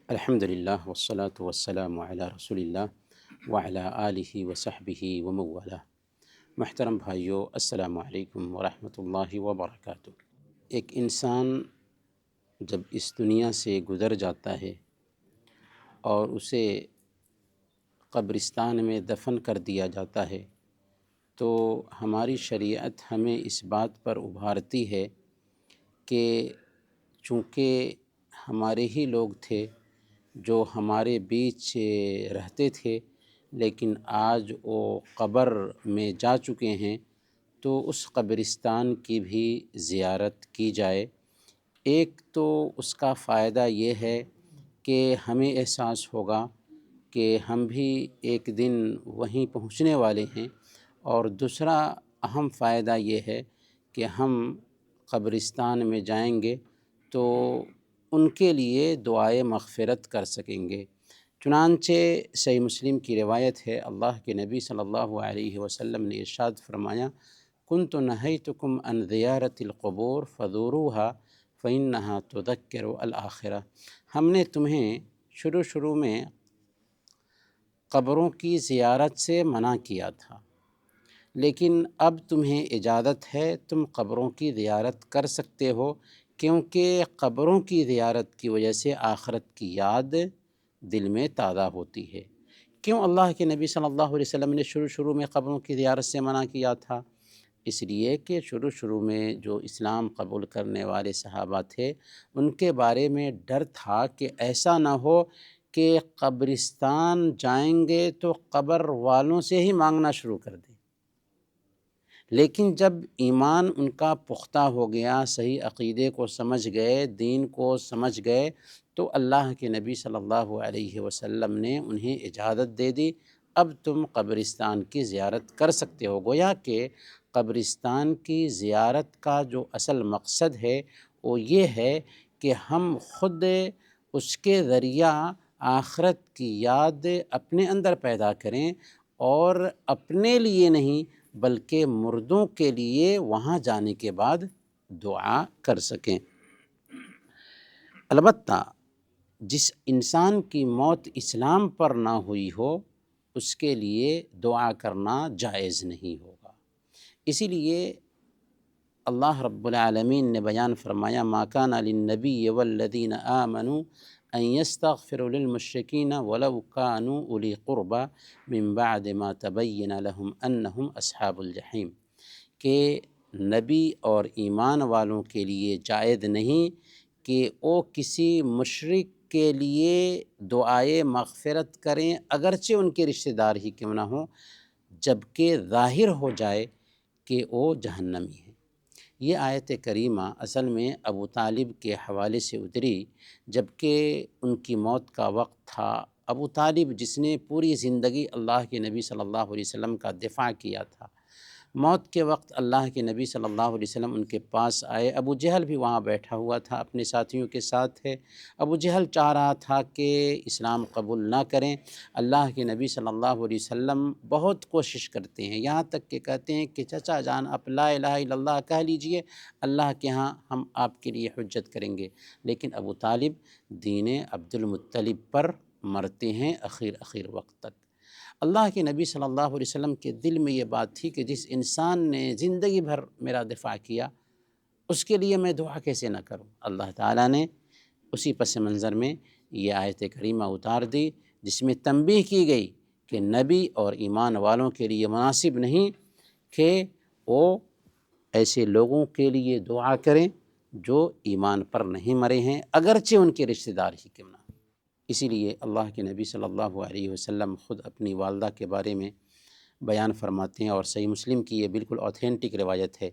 الحمدللہ والصلاة والسلام علی رسول اللہ وعلی آلہ وصحبہ ومن والہ۔ محترم بھائیو، السلام علیکم ورحمۃ اللہ وبرکاتہ۔ ایک انسان جب اس دنیا سے گزر جاتا ہے اور اسے قبرستان میں دفن کر دیا جاتا ہے تو ہماری شریعت ہمیں اس بات پر ابھارتی ہے کہ چونکہ ہمارے ہی لوگ تھے جو ہمارے بیچ رہتے تھے، لیکن آج وہ قبر میں جا چکے ہیں، تو اس قبرستان کی بھی زیارت کی جائے۔ ایک تو اس کا فائدہ یہ ہے کہ ہمیں احساس ہوگا کہ ہم بھی ایک دن وہیں پہنچنے والے ہیں، اور دوسرا اہم فائدہ یہ ہے کہ ہم قبرستان میں جائیں گے تو ان کے لیے دعائے مغفرت کر سکیں گے۔ چنانچہ صحیح مسلم کی روایت ہے، اللہ کے نبی صلی اللہ علیہ وسلم نے ارشاد فرمایا، كنت نہیتکم عن زیارت القبور فزوروها فإنها تذکر الآخرہ۔ ہم نے تمہیں شروع میں قبروں کی زیارت سے منع کیا تھا، لیکن اب تمہیں اجازت ہے، تم قبروں کی زیارت کر سکتے ہو، کیونکہ قبروں کی زیارت کی وجہ سے آخرت کی یاد دل میں تازہ ہوتی ہے۔ کیوں اللہ کے نبی صلی اللہ علیہ وسلم نے شروع میں قبروں کی زیارت سے منع کیا تھا؟ اس لیے کہ شروع میں جو اسلام قبول کرنے والے صحابہ تھے، ان کے بارے میں ڈر تھا کہ ایسا نہ ہو کہ قبرستان جائیں گے تو قبر والوں سے ہی مانگنا شروع کر دیں۔ لیکن جب ایمان ان کا پختہ ہو گیا، صحیح عقیدے کو سمجھ گئے، دین کو سمجھ گئے، تو اللہ کے نبی صلی اللہ علیہ وسلم نے انہیں اجازت دے دی، اب تم قبرستان کی زیارت کر سکتے ہو۔ گویا کہ قبرستان کی زیارت کا جو اصل مقصد ہے وہ یہ ہے کہ ہم خود اس کے ذریعہ آخرت کی یاد اپنے اندر پیدا کریں، اور اپنے لیے نہیں بلکہ مردوں کے لیے وہاں جانے کے بعد دعا کر سکیں۔ البتہ جس انسان کی موت اسلام پر نہ ہوئی ہو، اس کے لیے دعا کرنا جائز نہیں ہوگا۔ اسی لیے اللہ رب العالمین نے بیان فرمایا، ما کان للنبی والذین آمنوا ان یستغفروا للمشرکین ولو کانوا اولی قربی من بعد ما تبین لهم انہم اصحاب الجحیم، کہ نبی اور ایمان والوں کے لیے جائز نہیں کہ وہ کسی مشرک کے لیے دعائے مغفرت کریں، اگرچہ ان کے رشتہ دار ہی کیوں نہ ہوں، جبکہ ظاہر ہو جائے کہ وہ جہنمی ہیں۔ یہ آیت کریمہ اصل میں ابو طالب کے حوالے سے اتری، جبکہ ان کی موت کا وقت تھا۔ ابو طالب جس نے پوری زندگی اللہ کے نبی صلی اللہ علیہ وسلم کا دفاع کیا تھا، موت کے وقت اللہ کے نبی صلی اللہ علیہ وسلم ان کے پاس آئے۔ ابو جہل بھی وہاں بیٹھا ہوا تھا، اپنے ساتھیوں کے ساتھ ہے۔ ابو جہل چاہ رہا تھا کہ اسلام قبول نہ کریں۔ اللہ کے نبی صلی اللہ علیہ وسلم بہت کوشش کرتے ہیں، یہاں تک کہ کہتے ہیں کہ چچا جان آپ لا الہ الا اللہ کہہ لیجئے، اللہ کے ہاں ہم آپ کے لیے حجت کریں گے۔ لیکن ابو طالب دین عبد المطلب پر مرتے ہیں آخر وقت تک۔ اللہ کے نبی صلی اللہ علیہ وسلم کے دل میں یہ بات تھی کہ جس انسان نے زندگی بھر میرا دفاع کیا، اس کے لیے میں دعا کیسے نہ کروں۔ اللہ تعالیٰ نے اسی پس منظر میں یہ آیت کریمہ اتار دی، جس میں تنبیہ کی گئی کہ نبی اور ایمان والوں کے لیے مناسب نہیں کہ وہ ایسے لوگوں کے لیے دعا کریں جو ایمان پر نہیں مرے ہیں، اگرچہ ان کے رشتہ دار ہی کیوں نہ ہوں۔ اسی لیے اللہ کے نبی صلی اللہ علیہ وسلم خود اپنی والدہ کے بارے میں بیان فرماتے ہیں، اور صحیح مسلم کی یہ بالکل اوتھینٹک روایت ہے،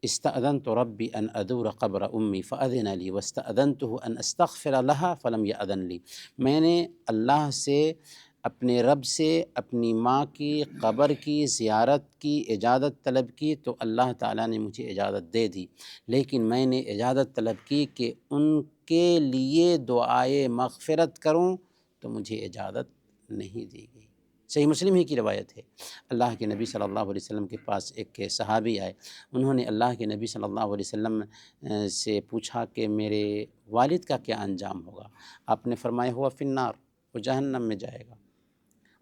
استأذنت ربی ان ادور قبر امی فأذن لی واستأذنته ان استغفر لها فلم یأذن لی۔ میں نے اللہ سے، اپنے رب سے اپنی ماں کی قبر کی زیارت کی اجازت طلب کی تو اللہ تعالیٰ نے مجھے اجازت دے دی، لیکن میں نے اجازت طلب کی کہ ان کے لیے دعائے مغفرت کروں تو مجھے اجازت نہیں دی گئی۔ صحیح مسلم ہی کی روایت ہے۔ اللہ کے نبی صلی اللہ علیہ وسلم کے پاس ایک صحابی آئے، انہوں نے اللہ کے نبی صلی اللہ علیہ وسلم سے پوچھا کہ میرے والد کا کیا انجام ہوگا؟ آپ نے فرمایا ہوا فی النار، وہ جہنم میں جائے گا۔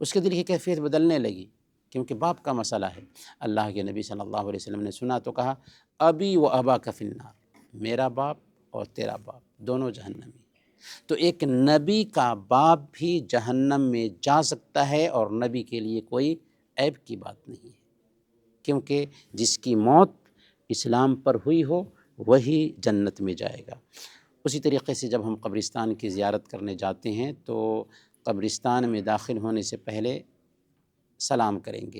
اس کے دل کی کیفیت بدلنے لگی، کیونکہ باپ کا مسئلہ ہے۔ اللہ کے نبی صلی اللہ علیہ وسلم نے سنا تو کہا ابی و ابا کا فی النار، میرا باپ اور تیرا باپ دونوں جہنمی۔ تو ایک نبی کا باپ بھی جہنم میں جا سکتا ہے، اور نبی کے لیے کوئی عیب کی بات نہیں ہے، کیونکہ جس کی موت اسلام پر ہوئی ہو وہی جنت میں جائے گا۔ اسی طریقے سے جب ہم قبرستان کی زیارت کرنے جاتے ہیں تو قبرستان میں داخل ہونے سے پہلے سلام کریں گے،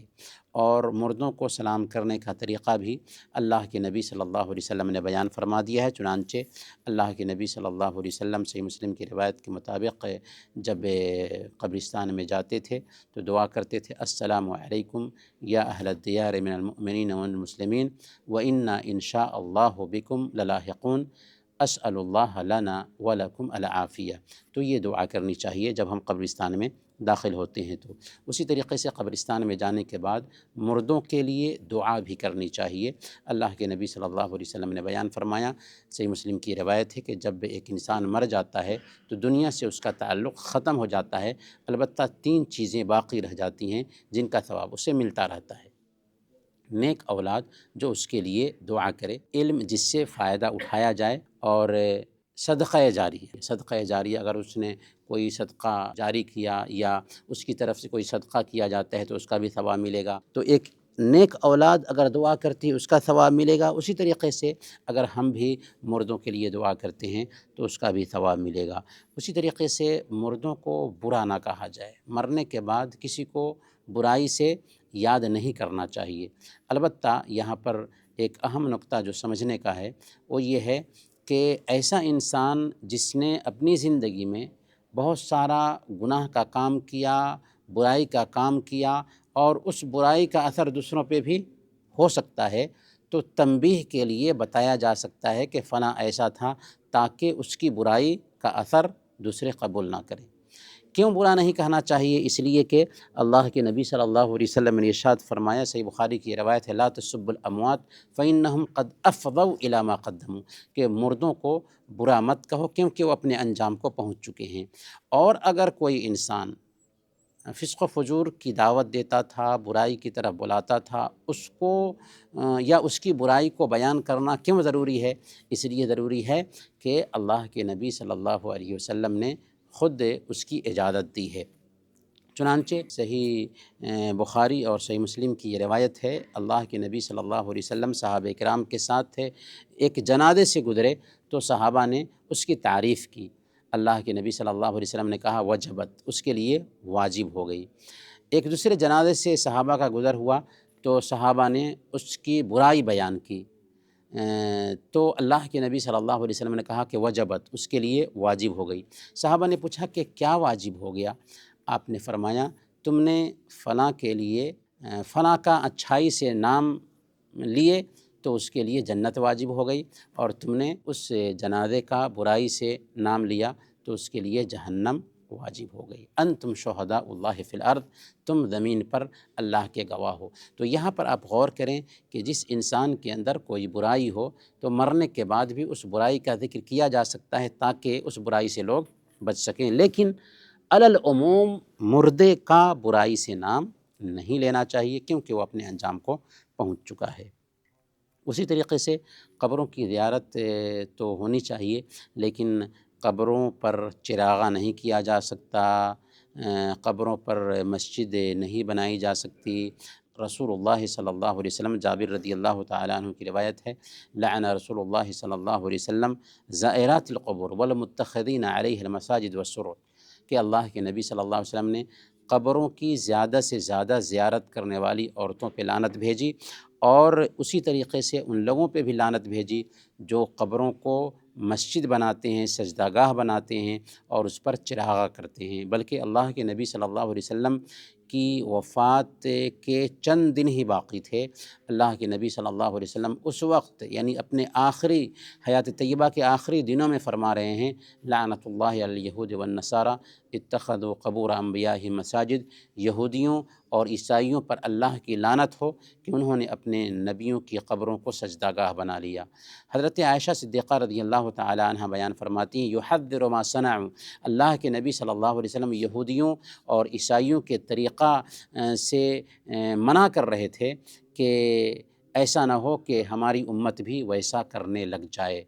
اور مردوں کو سلام کرنے کا طریقہ بھی اللہ کے نبی صلی اللہ علیہ وسلم نے بیان فرما دیا ہے۔ چنانچہ اللہ کے نبی صلی اللہ علیہ وسلم صحیح مسلم کی روایت کے مطابق جب قبرستان میں جاتے تھے تو دعا کرتے تھے السلام علیکم یا اہل الدیار من المؤمنین والمسلمین وإنا ان شاء اللہ بکم للاحقون اسأل اللہ لنا ولکم العافیہ۔ تو یہ دعا کرنی چاہیے جب ہم قبرستان میں داخل ہوتے ہیں۔ تو اسی طریقے سے قبرستان میں جانے کے بعد مردوں کے لیے دعا بھی کرنی چاہیے۔ اللہ کے نبی صلی اللہ علیہ وسلم نے بیان فرمایا، صحیح مسلم کی روایت ہے کہ جب ایک انسان مر جاتا ہے تو دنیا سے اس کا تعلق ختم ہو جاتا ہے، البتہ 3 چیزیں باقی رہ جاتی ہیں جن کا ثواب اسے ملتا رہتا ہے۔ نیک اولاد جو اس کے لیے دعا کرے، علم جس سے فائدہ اٹھایا جائے، اور صدقہ جاریہ۔ صدقہ جاریہ اگر اس نے کوئی صدقہ جاری کیا یا اس کی طرف سے کوئی صدقہ کیا جاتا ہے تو اس کا بھی ثواب ملے گا۔ تو ایک نیک اولاد اگر دعا کرتی ہے اس کا ثواب ملے گا۔ اسی طریقے سے اگر ہم بھی مردوں کے لیے دعا کرتے ہیں تو اس کا بھی ثواب ملے گا۔ اسی طریقے سے مردوں کو برا نہ کہا جائے، مرنے کے بعد کسی کو برائی سے یاد نہیں کرنا چاہیے۔ البتہ یہاں پر ایک اہم نقطہ جو سمجھنے کا ہے وہ یہ ہے کہ ایسا انسان جس نے اپنی زندگی میں بہت سارا گناہ کا کام کیا، برائی کا کام کیا، اور اس برائی کا اثر دوسروں پہ بھی ہو سکتا ہے، تو تنبیہ کے لیے بتایا جا سکتا ہے کہ فلاں ایسا تھا، تاکہ اس کی برائی کا اثر دوسرے قبول نہ کریں۔ کیوں برا نہیں کہنا چاہیے؟ اس لیے کہ اللہ کے نبی صلی اللہ علیہ وسلم نے ارشاد فرمایا، صحیح بخاری کی روایت ہے لا تسبوا الاموات فانہم قد افضوا الی ما قدموا، کہ مردوں کو برا مت کہو کیونکہ وہ اپنے انجام کو پہنچ چکے ہیں۔ اور اگر کوئی انسان فسق و فجور کی دعوت دیتا تھا، برائی کی طرف بلاتا تھا، اس کو یا اس کی برائی کو بیان کرنا کیوں ضروری ہے؟ اس لیے ضروری ہے کہ اللہ کے نبی صلی اللہ علیہ وسلم نے خود اس کی اجازت دی ہے۔ چنانچہ صحیح بخاری اور صحیح مسلم کی یہ روایت ہے، اللہ کے نبی صلی اللہ علیہ وسلم صحابہ کرام کے ساتھ تھے، ایک جنازے سے گزرے تو صحابہ نے اس کی تعریف کی۔ اللہ کے نبی صلی اللہ علیہ وسلم نے کہا وجبت، اس کے لیے واجب ہو گئی۔ ایک دوسرے جنازے سے صحابہ کا گزر ہوا تو صحابہ نے اس کی برائی بیان کی، تو اللہ کے نبی صلی اللہ علیہ وسلم نے کہا کہ وجبت، اس کے لیے واجب ہو گئی۔ صحابہ نے پوچھا کہ کیا واجب ہو گیا؟ آپ نے فرمایا تم نے فلاں کے لیے فلاں کا اچھائی سے نام لیے تو اس کے لیے جنت واجب ہو گئی، اور تم نے اس جنازے کا برائی سے نام لیا تو اس کے لیے جہنم واجب ہو گئی۔ انتم شہداء اللہ فی الارض، تم زمین پر اللہ کے گواہ ہو۔ تو یہاں پر آپ غور کریں کہ جس انسان کے اندر کوئی برائی ہو تو مرنے کے بعد بھی اس برائی کا ذکر کیا جا سکتا ہے تاکہ اس برائی سے لوگ بچ سکیں، لیکن علی العموم مردے کا برائی سے نام نہیں لینا چاہیے کیونکہ وہ اپنے انجام کو پہنچ چکا ہے۔ اسی طریقے سے قبروں کی زیارت تو ہونی چاہیے، لیکن قبروں پر چراغاں نہیں کیا جا سکتا، قبروں پر مسجد نہیں بنائی جا سکتی۔ رسول اللہ صلی اللہ علیہ وسلم، جابر رضی اللہ تعالیٰ عنہ کی روایت ہے، لعن رسول اللہ صلی اللہ علیہ وسلم زائرات القبور والمتخذین علیہ المساجد والسرج، کہ اللہ کے نبی صلی اللہ علیہ وسلم نے قبروں کی زیادہ سے زیادہ زیارت کرنے والی عورتوں پہ لعنت بھیجی، اور اسی طریقے سے ان لوگوں پہ بھی لعنت بھیجی جو قبروں کو مسجد بناتے ہیں، سجدہ گاہ بناتے ہیں اور اس پر چراغاں کرتے ہیں۔ بلکہ اللہ کے نبی صلی اللہ علیہ وسلم کی وفات کے چند دن ہی باقی تھے، اللہ کے نبی صلی اللہ علیہ وسلم اس وقت یعنی اپنے آخری حیات طیبہ کے آخری دنوں میں فرما رہے ہیں لعنت اللہ علی الیہود والنصارى اتخذوا قبور انبیاء مساجد، یہودیوں اور عیسائیوں پر اللہ کی لعنت ہو کہ انہوں نے اپنے نبیوں کی قبروں کو سجدہ گاہ بنا لیا۔ حضرت عائشہ صدیقہ رضی اللہ تعالی عنہ بیان فرماتی ہیں یحذر ما صنعوا، اللہ کے نبی صلی اللہ علیہ وسلم یہودیوں اور عیسائیوں کے طریقہ سے منع کر رہے تھے کہ ایسا نہ ہو کہ ہماری امت بھی ویسا کرنے لگ جائے۔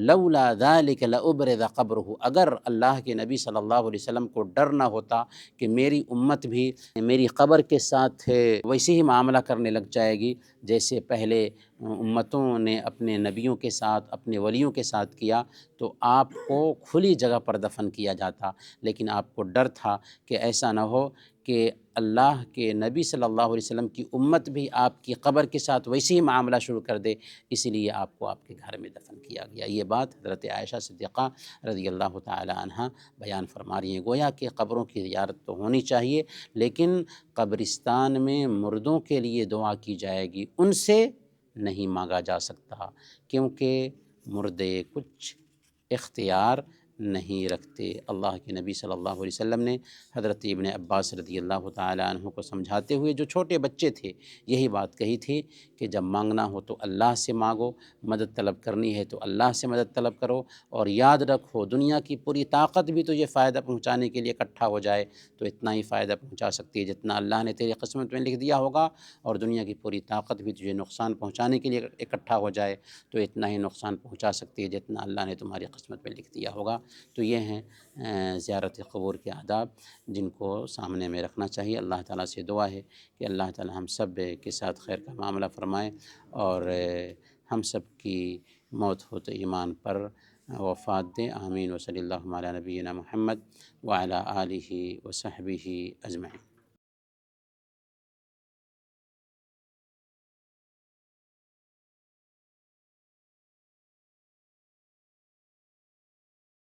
لولا ذلک لأبرز قبرہ، اگر اللہ کے نبی صلی اللہ علیہ وسلم کو ڈر نہ ہوتا کہ میری امت بھی میری قبر کے ساتھ ویسے ہی معاملہ کرنے لگ جائے گی جیسے پہلے امتوں نے اپنے نبیوں کے ساتھ اپنے ولیوں کے ساتھ کیا، تو آپ کو کھلی جگہ پر دفن کیا جاتا، لیکن آپ کو ڈر تھا کہ ایسا نہ ہو کہ اللہ کے نبی صلی اللہ علیہ وسلم کی امت بھی آپ کی قبر کے ساتھ ویسے ہی معاملہ شروع کر دے، اسی لیے آپ کو آپ کے گھر میں دفن کیا گیا۔ یہ بات حضرت عائشہ صدیقہ رضی اللہ تعالی عنہ بیان فرما رہی ہیں۔ گویا کہ قبروں کی زیارت تو ہونی چاہیے، لیکن قبرستان میں مردوں کے لیے دعا کی جائے گی، ان سے نہیں مانگا جا سکتا، کیونکہ مردے کچھ اختیار نہیں رکھتے۔ اللہ کے نبی صلی اللہ علیہ وسلم نے حضرت ابن عباس رضی اللہ تعالی عنہ کو سمجھاتے ہوئے، جو چھوٹے بچے تھے، یہی بات کہی تھی کہ جب مانگنا ہو تو اللہ سے مانگو، مدد طلب کرنی ہے تو اللہ سے مدد طلب کرو، اور یاد رکھو دنیا کی پوری طاقت بھی تجھے فائدہ پہنچانے کے لیے اکٹھا ہو جائے تو اتنا ہی فائدہ پہنچا سکتی ہے جتنا اللہ نے تیری قسمت میں لکھ دیا ہوگا، اور دنیا کی پوری طاقت بھی تجھے نقصان پہنچانے کے لیے اکٹھا ہو جائے تو اتنا ہی نقصان پہنچا سکتی ہے جتنا اللہ نے تمہاری قسمت میں لکھ دیا ہوگا۔ تو یہ ہیں زیارت قبور کے آداب جن کو سامنے میں رکھنا چاہیے۔ اللہ تعالیٰ سے دعا ہے کہ اللہ تعالیٰ ہم سب کے ساتھ خیر کا معاملہ فرمائے، اور ہم سب کی موت ہو تو ایمان پر وفات دے۔ آمین۔ وصلی اللہ علی نبینا محمد وعلی آلہ وصحبہ اجمعین۔